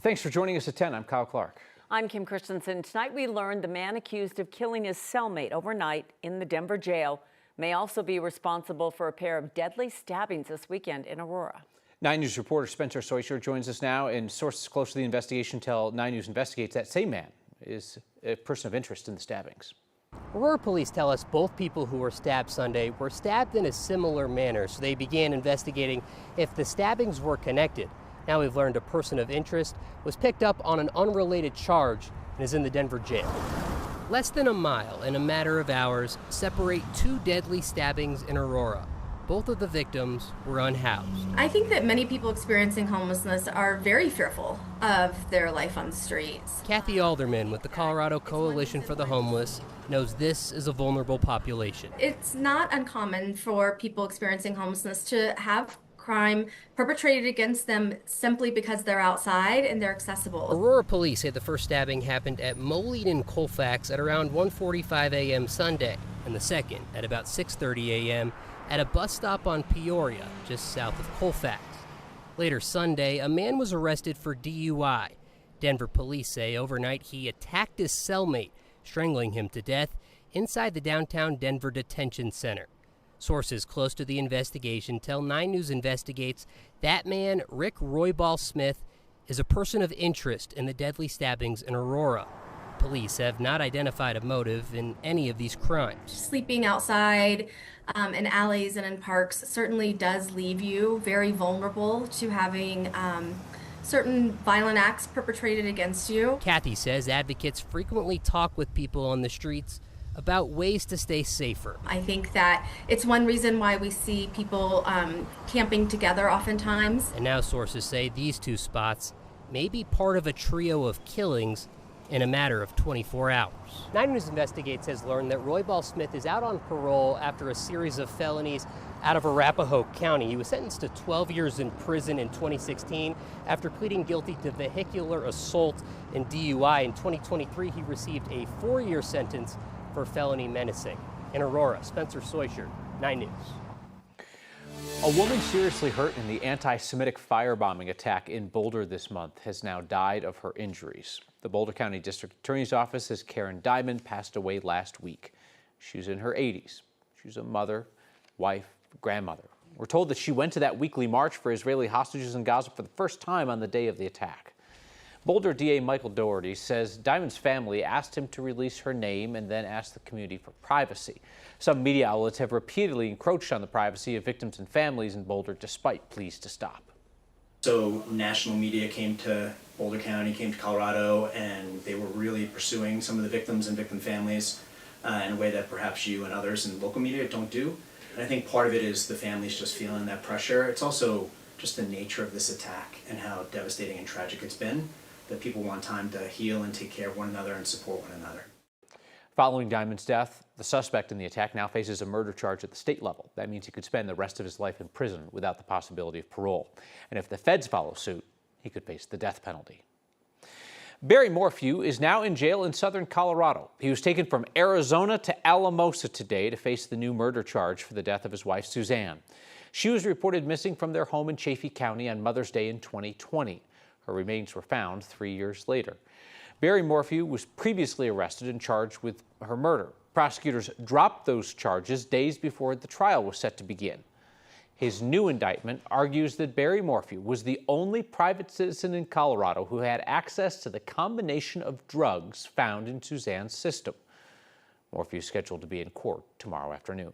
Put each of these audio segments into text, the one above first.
Thanks for joining us at 10. I'm Kyle Clark. I'm Kim Christensen. Tonight we learned the man accused of killing his cellmate overnight in the Denver jail may also be responsible for a pair of deadly stabbings this weekend in Aurora. 9 News reporter Spencer Soisher joins us now, and sources close to the investigation tell 9 News investigates that same man is a person of interest in the stabbings. Aurora police tell us both people who were stabbed Sunday were stabbed in a similar manner, so they began investigating if the stabbings were connected. Now we've learned a person of interest was picked up on an unrelated charge and is in the Denver jail. Less than a mile in a matter of hours separate two deadly stabbings in Aurora. Both of the victims were unhoused. I think that many people experiencing homelessness are very fearful of their life on the streets. Kathy Alderman with the Colorado Coalition for the Homeless knows this is a vulnerable population. It's not uncommon for people experiencing homelessness to have crime perpetrated against them simply because they're outside and they're accessible. Aurora police say the first stabbing happened at Moline and Colfax at around 1:45 a.m. Sunday, and the second at about 6:30 a.m. at a bus stop on Peoria, just south of Colfax. Later Sunday, a man was arrested for DUI. Denver police say overnight he attacked his cellmate, strangling him to death inside the downtown Denver detention center. Sources close to the investigation tell 9 News investigates that man, Rick Roybal Smith, is a person of interest in the deadly stabbings in Aurora. Police have not identified a motive in any of these crimes. Sleeping outside in alleys and in parks certainly does leave you very vulnerable to having certain violent acts perpetrated against you. Kathy says advocates frequently talk with people on the streets about ways to stay safer. I think that it's one reason why we see people camping together oftentimes. And now sources say these two spots may be part of a trio of killings in a matter of 24 hours. 9 News Investigates has learned that Roybal Smith is out on parole after a series of felonies out of Arapahoe County. He was sentenced to 12 years in prison in 2016 after pleading guilty to vehicular assault and DUI. In 2023, he received a 4-year sentence for felony menacing. In Aurora, Spencer Soisher, 9 News. A woman seriously hurt in the anti-Semitic firebombing attack in Boulder this month has now died of her injuries. The Boulder County District Attorney's Office says Karen Diamond passed away last week. She was in her 80s. She was a mother, wife, grandmother. We're told that she went to that weekly march for Israeli hostages in Gaza for the first time on the day of the attack. Boulder DA Michael Doherty says Diamond's family asked him to release her name and then asked the community for privacy. Some media outlets have repeatedly encroached on the privacy of victims and families in Boulder despite pleas to stop. So national media came to Boulder County, came to Colorado, and they were really pursuing some of the victims and victim families in a way that perhaps you and others in local media don't do. And I think part of it is the families just feeling that pressure. It's also just the nature of this attack and how devastating and tragic it's been, that people want time to heal and take care of one another and support one another. Following Diamond's death, the suspect in the attack now faces a murder charge at the state level. That means he could spend the rest of his life in prison without the possibility of parole. And if the feds follow suit, he could face the death penalty. Barry Morphw is now in jail in southern Colorado. He was taken from Arizona to Alamosa today to face the new murder charge for the death of his wife, Suzanne. She was reported missing from their home in Chaffee County on Mother's Day in 2020. Her remains were found 3 years later. Barry Morphw was previously arrested and charged with her murder. Prosecutors dropped those charges days before the trial was set to begin. His new indictment argues that Barry Morphw was the only private citizen in Colorado who had access to the combination of drugs found in Suzanne's system. Morphw is scheduled to be in court tomorrow afternoon.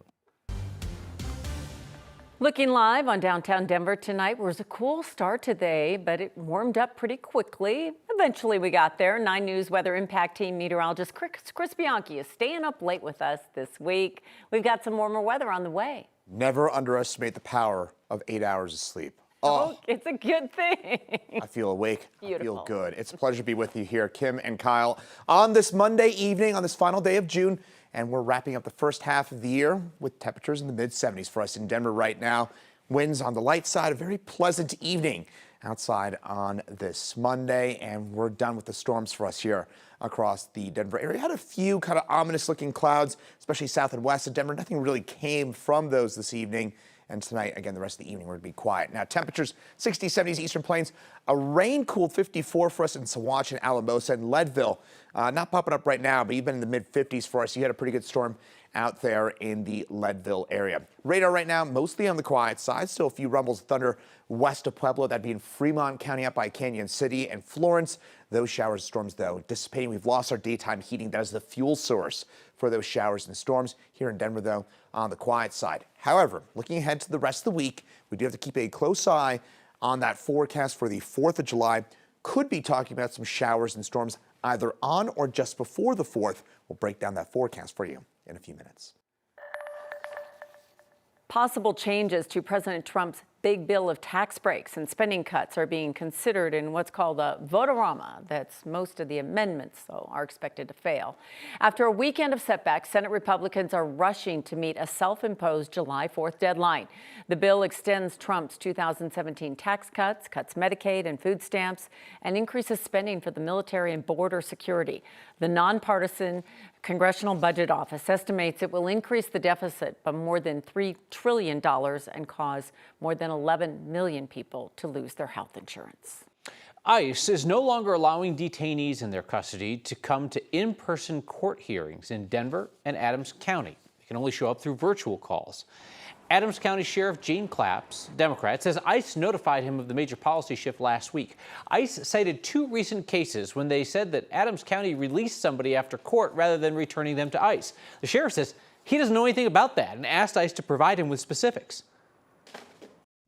Looking live on downtown Denver tonight was a cool start today, but it warmed up pretty quickly. Eventually we got there. 9 News Weather Impact Team meteorologist Chris Bianchi is staying up late with us this week. We've got some warmer weather on the way. Never underestimate the power of 8 hours of sleep. Oh, it's a good thing. I feel awake. Beautiful. I feel good. It's a pleasure to be with you here, Kim and Kyle, on this Monday evening, on this final day of June. And we're wrapping up the first half of the year with temperatures in the mid-70s for us in Denver right now. Winds on the light side, a very pleasant evening outside on this Monday. And we're done with the storms for us here across the Denver area. Had a few kind of ominous looking clouds, especially south and west of Denver. Nothing really came from those this evening. And tonight, again, the rest of the evening, we're going to be quiet. Now, temperatures 60s, 70s, Eastern Plains. A rain-cooled 54 for us in Saguache and Alamosa and Leadville. Not popping up right now, but you've been in the mid-50s for us. You had a pretty good storm out there in the Leadville area. Radar right now, mostly on the quiet side. Still a few rumbles of thunder west of Pueblo. That'd be in Fremont County up by Canyon City and Florence. Those showers and storms, though, dissipating. We've lost our daytime heating. That is the fuel source for those showers and storms. Here in Denver, though, on the quiet side. However, looking ahead to the rest of the week, we do have to keep a close eye on that forecast for the 4th of July. Could be talking about some showers and storms either on or just before the 4th. We'll break down that forecast for you in a few minutes. Possible changes to President Trump's big bill of tax breaks and spending cuts are being considered in what's called a vote-a-rama. That's most of the amendments, though, are expected to fail. After a weekend of setbacks, Senate Republicans are rushing to meet a self-imposed July 4th deadline. The bill extends Trump's 2017 tax cuts, cuts Medicaid and food stamps, and increases spending for the military and border security. The nonpartisan Congressional Budget Office estimates it will increase the deficit by more than $3 trillion and cause more than 11 million people to lose their health insurance. ICE is no longer allowing detainees in their custody to come to in-person court hearings in Denver and Adams County. They can only show up through virtual calls. Adams County Sheriff Gene Claps, Democrat, says ICE notified him of the major policy shift last week. ICE cited 2 recent cases when they said that Adams County released somebody after court rather than returning them to ICE. The sheriff says he doesn't know anything about that and asked ICE to provide him with specifics.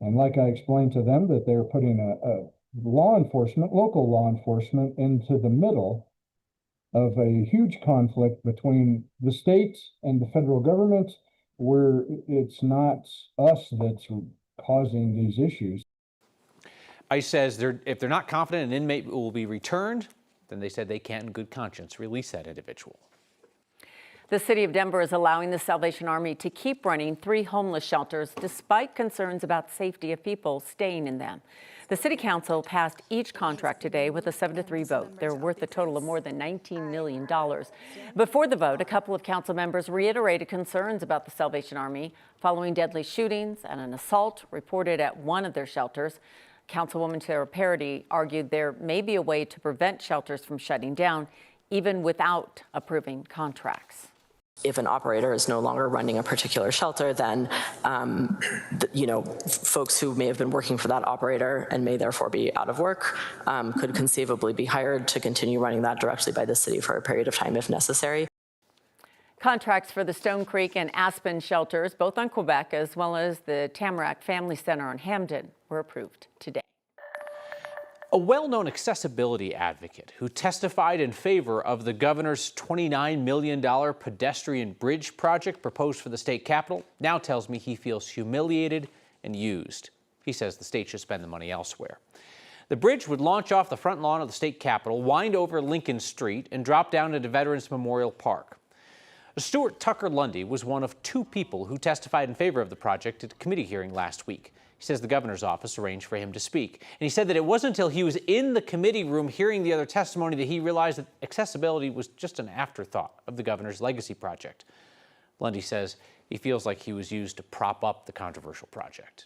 And like I explained to them, that they're putting a law enforcement, local law enforcement, into the middle of a huge conflict between the states and the federal government, where it's not us that's causing these issues. ICE says if they're not confident an inmate will be returned, then they said they can't in good conscience release that individual. The city of Denver is allowing the Salvation Army to keep running 3 homeless shelters despite concerns about safety of people staying in them. The city council passed each contract today with a 7-3 vote. They're worth a total of more than $19 million. Before the vote, a couple of council members reiterated concerns about the Salvation Army following deadly shootings and an assault reported at one of their shelters. Councilwoman Sarah Parody argued there may be a way to prevent shelters from shutting down even without approving contracts. If an operator is no longer running a particular shelter, then folks who may have been working for that operator and may therefore be out of work could conceivably be hired to continue running that directly by the city for a period of time if necessary. Contracts for the Stone Creek and Aspen shelters, both on Quebec, as well as the Tamarack Family Center on Hamden, were approved today. A well-known accessibility advocate who testified in favor of the governor's $29 million pedestrian bridge project proposed for the state capitol now tells me he feels humiliated and used. He says the state should spend the money elsewhere. The bridge would launch off the front lawn of the state capitol, wind over Lincoln Street, and drop down into Veterans Memorial Park. Stuart Tucker Lundy was one of 2 people who testified in favor of the project at a committee hearing last week. He says the governor's office arranged for him to speak. And he said that it wasn't until he was in the committee room hearing the other testimony that he realized that accessibility was just an afterthought of the governor's legacy project. Lundy says he feels like he was used to prop up the controversial project.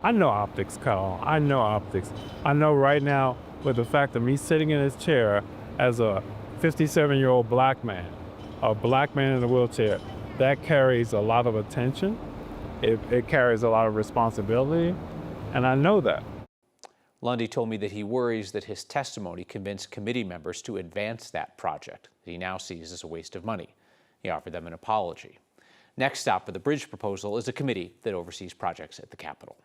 I know optics, Kyle. I know optics. I know right now with the fact of me sitting in this chair as a 57-year-old black man, a black man in a wheelchair, that carries a lot of attention. It carries a lot of responsibility, and I know that. Lundy told me that he worries that his testimony convinced committee members to advance that project that he now sees as a waste of money. He offered them an apology. Next stop for the bridge proposal is a committee that oversees projects at the Capitol.